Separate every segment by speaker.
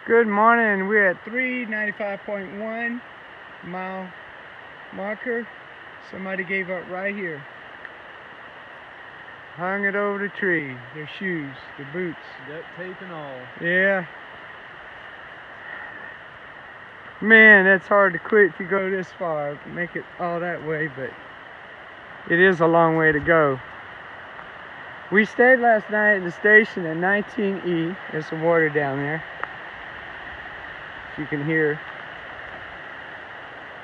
Speaker 1: Good morning. We're at 395.1 mile marker. Somebody gave up right here. Hung it over the tree. Their shoes, their boots.
Speaker 2: Duct tape and all.
Speaker 1: Yeah. Man, that's hard to quit if you go this far. Make it all that way, but it is a long way to go. We stayed last night at the station at 19E. There's some water down there. You can hear.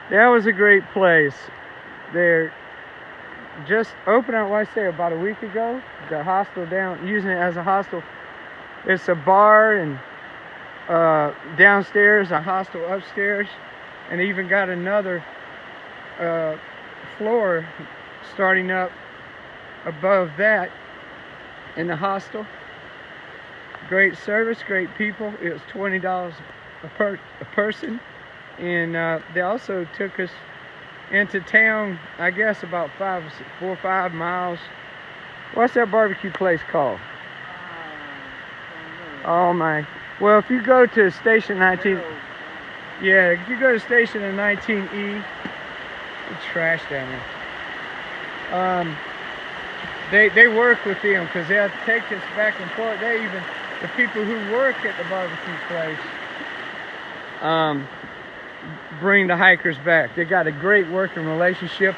Speaker 1: That was a great place. They're just opened up, I say, about a week ago. The hostel down, using it as a hostel. It's a bar and downstairs, a hostel upstairs, and they even got another floor starting up above that in the hostel. Great service, great people. It was $20 a person, and they also took us into town, I guess about 4 or 5 miles. What's that barbecue place called? Oh my. Well, if you go to station 19, yeah, if you go to station 19E, it's trash down there. They work with them because they have to take us back and forth. They even, the people who work at the barbecue place, bring the hikers back. They got a great working relationship.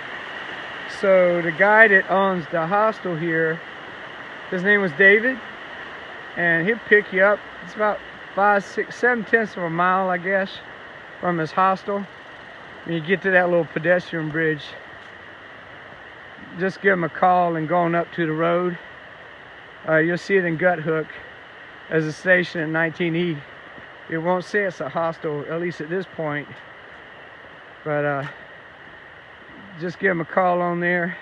Speaker 1: So the guy that owns the hostel here, his name was David, and he'll pick you up. It's about 5, 6, 7/10 of a mile, I guess, from his hostel. When you get to that little pedestrian bridge, just give him a call and going up to the road. You'll see it in Gut Hook as a station at 19E. It won't say it's a hostel, at least at this point. But just give them a call on there.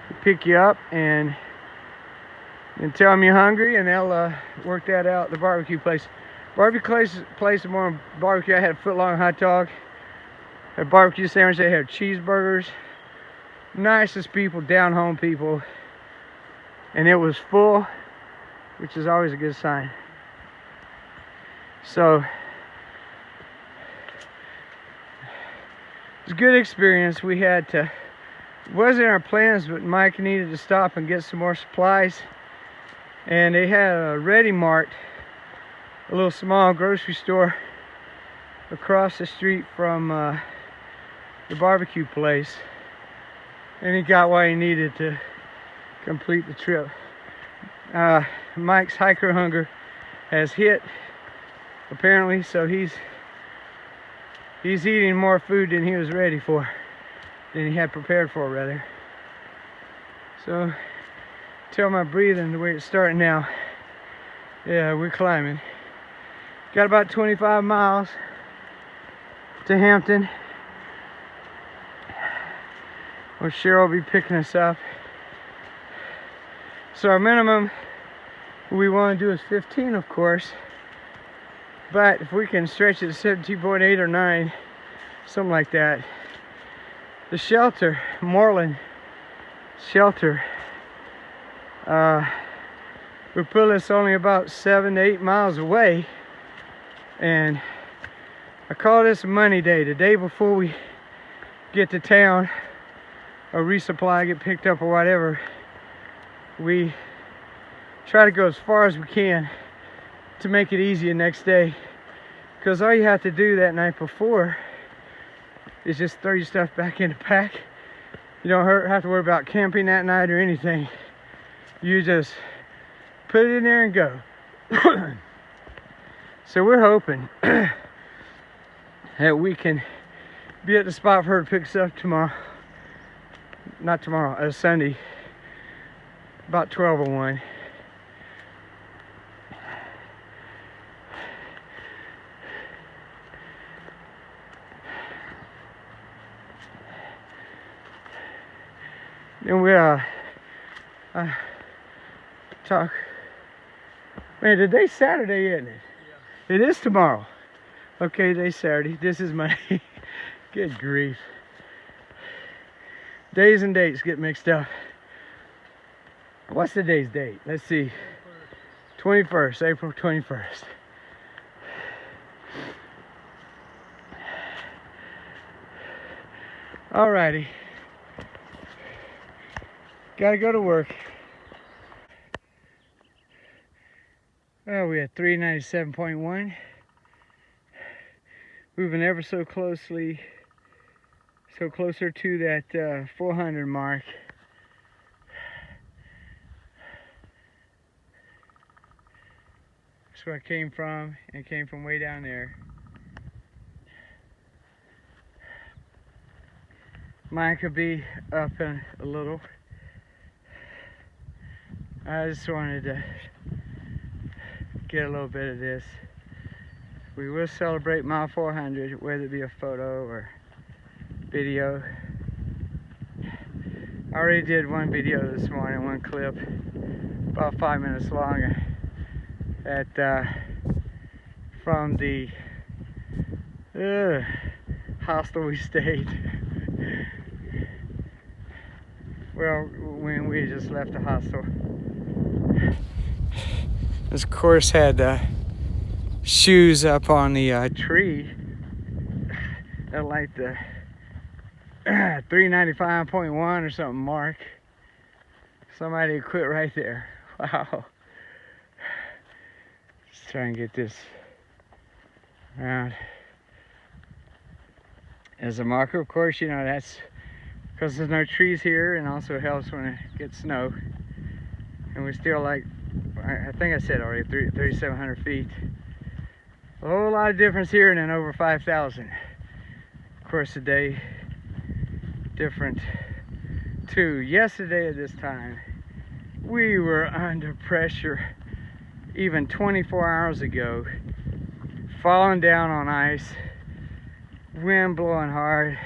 Speaker 1: They'll pick you up and tell them you're hungry, and they'll work that out. The barbecue place. Barbecue place more barbecue. I had a foot-long hot dog, a barbecue sandwich. They had cheeseburgers. Nicest people, down-home people. And it was full, which is always a good sign. So it's a good experience. We had to, it wasn't in our plans, but Mike needed to stop and get some more supplies, and they had a Ready Mart, a little small grocery store across the street from the barbecue place, and he got what he needed to complete the trip. Mike's hiker hunger has hit, apparently, so he's eating more food than he was ready for, than he had prepared for, rather. So tell my breathing the way it's starting now. Yeah, we're climbing. Got about 25 miles to Hampton, where Cheryl will be picking us up. So our minimum we want to do is 15, of course. But if we can stretch it to 17.8 or 9, something like that. The shelter, Moreland shelter, we put us only about 7 to 8 miles away. And I call this money day, the day before we get to town or resupply, get picked up or whatever. We try to go as far as we can to make it easy the next day, because all you have to do that night before is just throw your stuff back in the pack. You don't have to worry about camping that night or anything. You just put it in there and go. So we're hoping that we can be at the spot for her to pick us up tomorrow. Not tomorrow, Sunday, about 12:01. And we talk. Man, today's Saturday, isn't it? Yeah. It is tomorrow. Okay, today's Saturday. This is Monday. Good grief. Days and dates get mixed up. What's today's date? Let's see. 21st, April 21st. Alrighty. Gotta go to work. Oh, we had 397.1. Moving ever so closer to that 400 mark. That's where I came from, and came from way down there. Mine could be up in a little. I just wanted to get a little bit of this. We will celebrate mile 400, whether it be a photo or video. I already did one video this morning, one clip, about 5 minutes long, from the hostel we stayed. Well, when we just left the hostel. This course had shoes up on the tree at like the 395.1 or something mark. Somebody quit right there. Wow. Let's try and get this around. As a marker, of course, you know, that's because there's no trees here, and also helps when it gets snow. And we're still like, I think I said already, 3,700 feet. A whole lot of difference here and then over 5,000. Of course, the day different too. Yesterday at this time, we were under pressure. Even 24 hours ago, falling down on ice, wind blowing hard,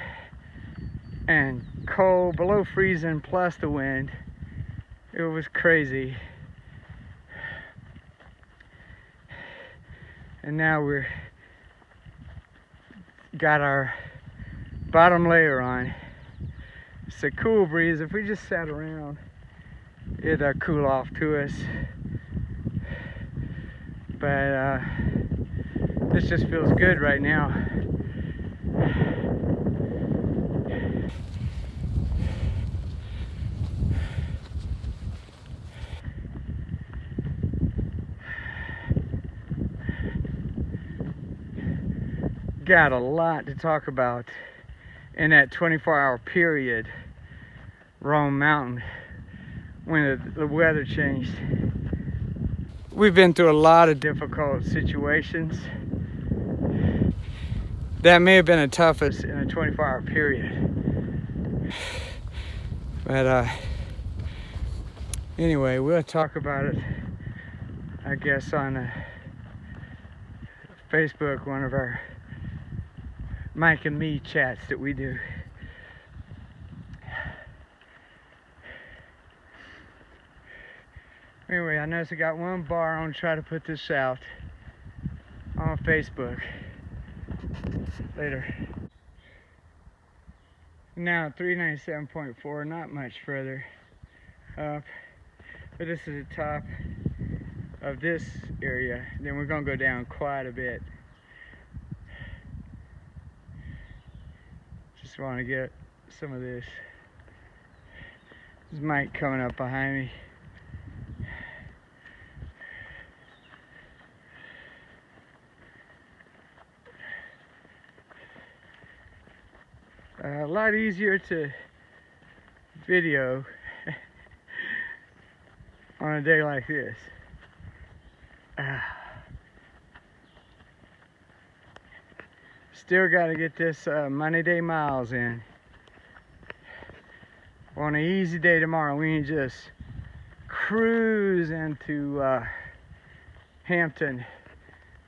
Speaker 1: and cold, below freezing plus the wind. It was crazy. And now we're got our bottom layer on. It's a cool breeze. If we just sat around, it'd cool off to us. But this just feels good right now. Got a lot to talk about in that 24-hour period, Rome Mountain, when the weather changed. We've been through a lot of difficult situations. That may have been the toughest in a 24-hour period. But anyway, we'll talk about it, I guess, on Facebook, one of our Mike and me chats that we do. Anyway, I noticed I got one bar. I'm gonna try to put this out on Facebook later. Now 397.4, not much further up, but this is the top of this area. Then we're gonna go down quite a bit. Just want to get some of this. There's Mike coming up behind me. A lot easier to video on a day like this. Still got to get this Monday Day miles in. On an easy day tomorrow, we can just cruise into Hampton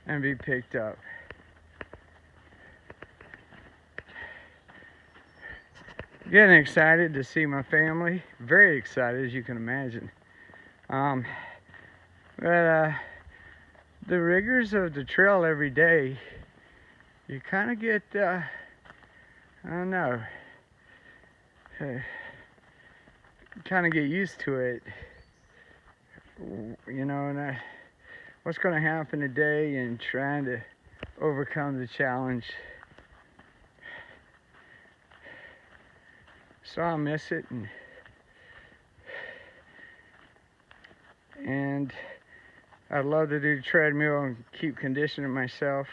Speaker 1: and be picked up. Getting excited to see my family. Very excited, as you can imagine. But the rigors of the trail every day, you kind of get, I don't know, kind of get used to it, you know, and what's going to happen today and trying to overcome the challenge. So I'll miss it, and I'd love to do the treadmill and keep conditioning myself,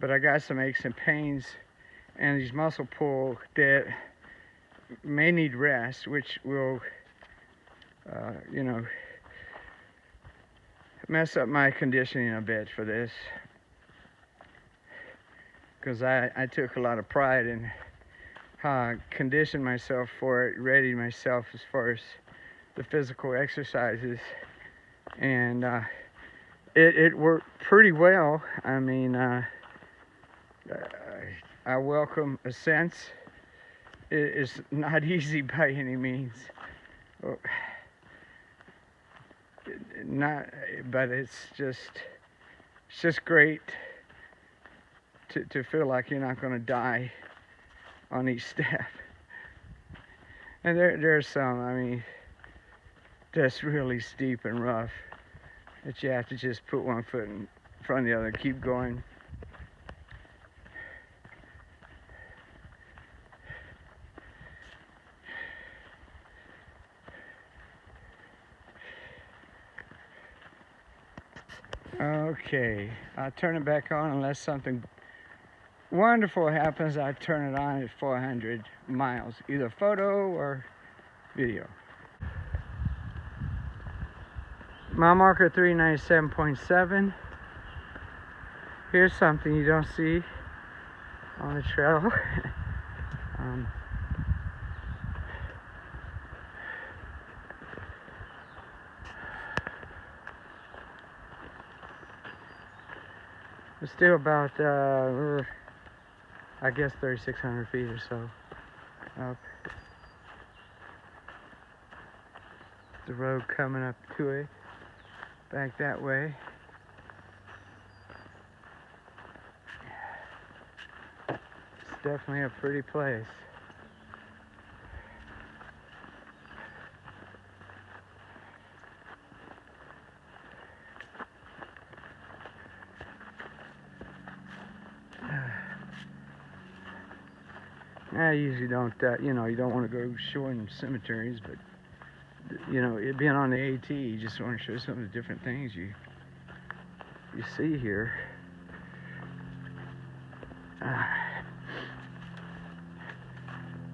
Speaker 1: but I got some aches and pains and these muscle pull that may need rest, which will mess up my conditioning a bit for this, because I took a lot of pride in how I conditioned myself for it, readied myself as far as the physical exercises, and it worked pretty well. I mean, I welcome ascents. It's not easy by any means. But it's just great to feel like you're not going to die on each step. And there's some, I mean, that's really steep and rough that you have to just put one foot in front of the other, keep going. Okay, I'll turn it back on unless something wonderful happens. I turn it on at 400 miles, either photo or video. Mile marker 397.7. Here's something you don't see on the trail. It's still about, I guess 3,600 feet or so up. The road coming up to it, back that way. It's definitely a pretty place. I usually don't, you don't want to go showing cemeteries, but, it being on the AT, you just want to show some of the different things you see here.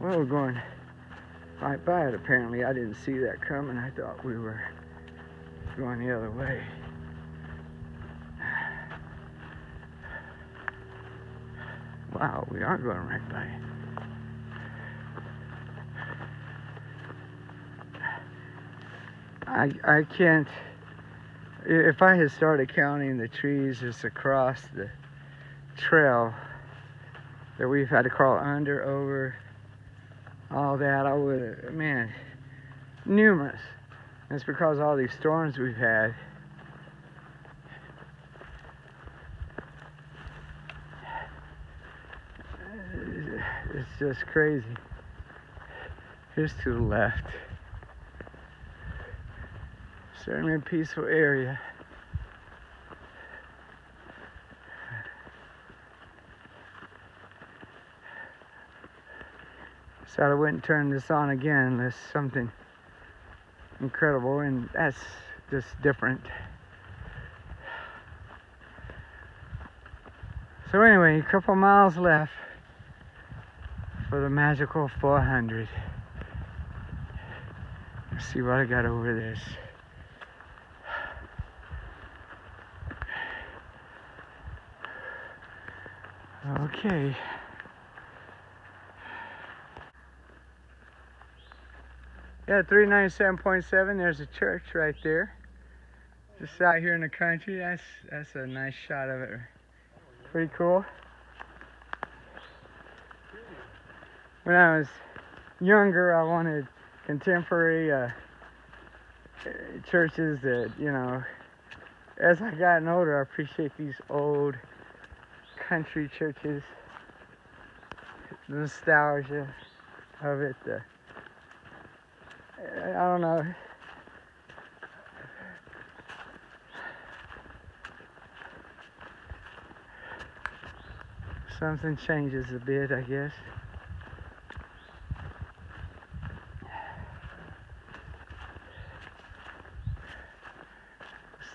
Speaker 1: Well, we're going right by it, apparently. I didn't see that coming. I thought we were going the other way. Wow, we are going right by it. I can't, if I had started counting the trees just across the trail that we've had to crawl under, over, all that, I would have, man, numerous. And it's because of all these storms we've had. It's just crazy. Here's to the left. Certainly a peaceful area. So I wouldn't turn this on again unless something incredible, and that's just different. So anyway, a couple miles left for the magical 400. Let's see what I got over this. Okay. Yeah, 397.7. There's a church right there. Just out here in the country. That's a nice shot of it. Pretty cool. When I was younger, I wanted contemporary churches that, as I gotten older, I appreciate these old country churches, the nostalgia of it. I don't know. Something changes a bit, I guess.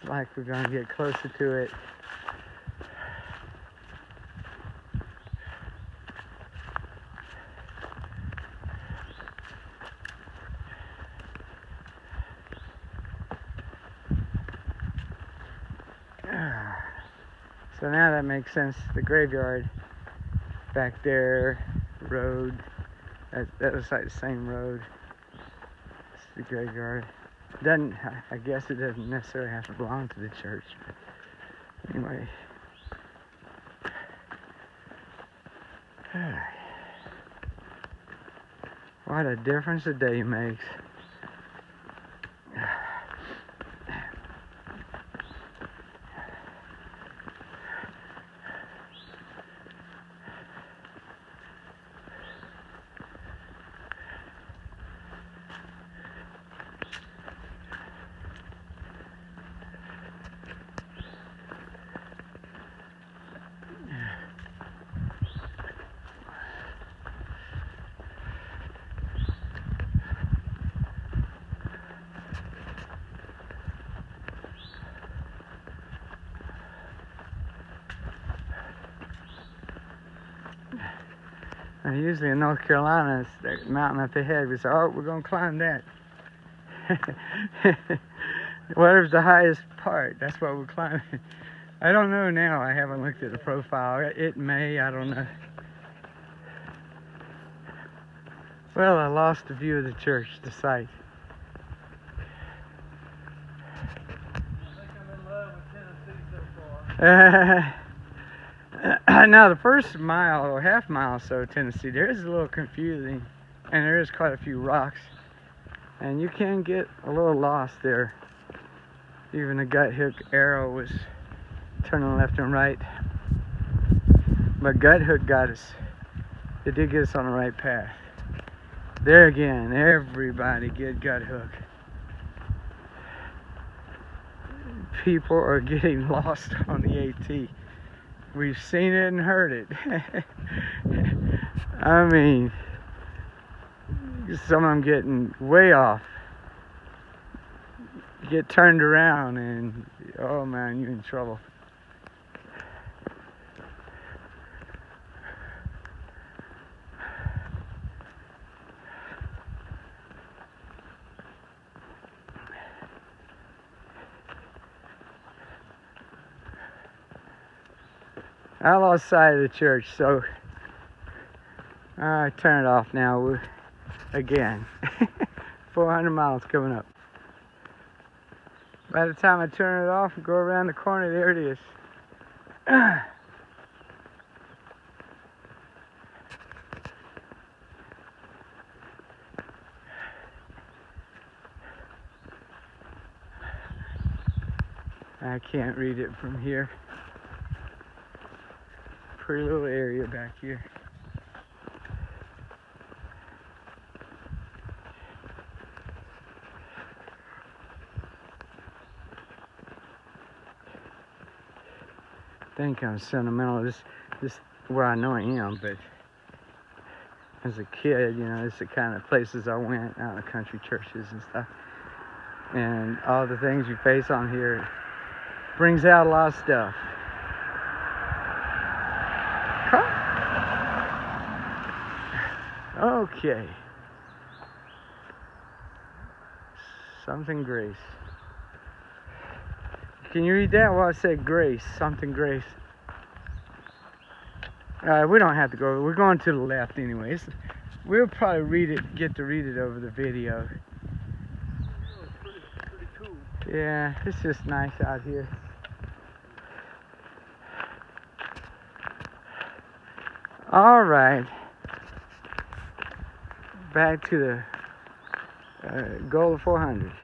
Speaker 1: like we're gonna get closer to it. So now that makes sense. The graveyard back there, road, that looks like the same road. It's the graveyard. I guess it doesn't necessarily have to belong to the church. Anyway. What a difference a day makes. And usually in North Carolina, it's the mountain up ahead. We say, oh, we're going to climb that. Whatever's the highest part, that's what we're climbing. I don't know now. I haven't looked at the profile. It may, I don't know. Well, I lost the view of the church, the site.
Speaker 2: I think I'm in love with Tennessee so far.
Speaker 1: Now, the first mile or half mile or so of Tennessee, there is a little confusing, and there is quite a few rocks, and you can get a little lost there. Even the gut hook arrow was turning left and right, but gut hook got us. It did get us on the right path. There again, everybody get gut hook. People are getting lost on the AT. We've seen it and heard it. I mean, some of them getting way off. You get turned around and, oh man, you're in trouble. I lost sight of the church, so I turn it off now. Again, 400 miles coming up. By the time I turn it off and go around the corner, there it is. I can't read it from here. Pretty little area back here. I think I'm sentimental. This is where I know I am, but as a kid, you know, it's the kind of places I went, out in the country churches and stuff. And all the things you face on here brings out a lot of stuff. Okay. Something grace. Can you read that? Well, I said grace. Something grace. We don't have to go. We're going to the left anyways. We'll probably get to read it over the video.
Speaker 2: Pretty cool.
Speaker 1: Yeah, it's just nice out here. All right. Back to the goal of 400.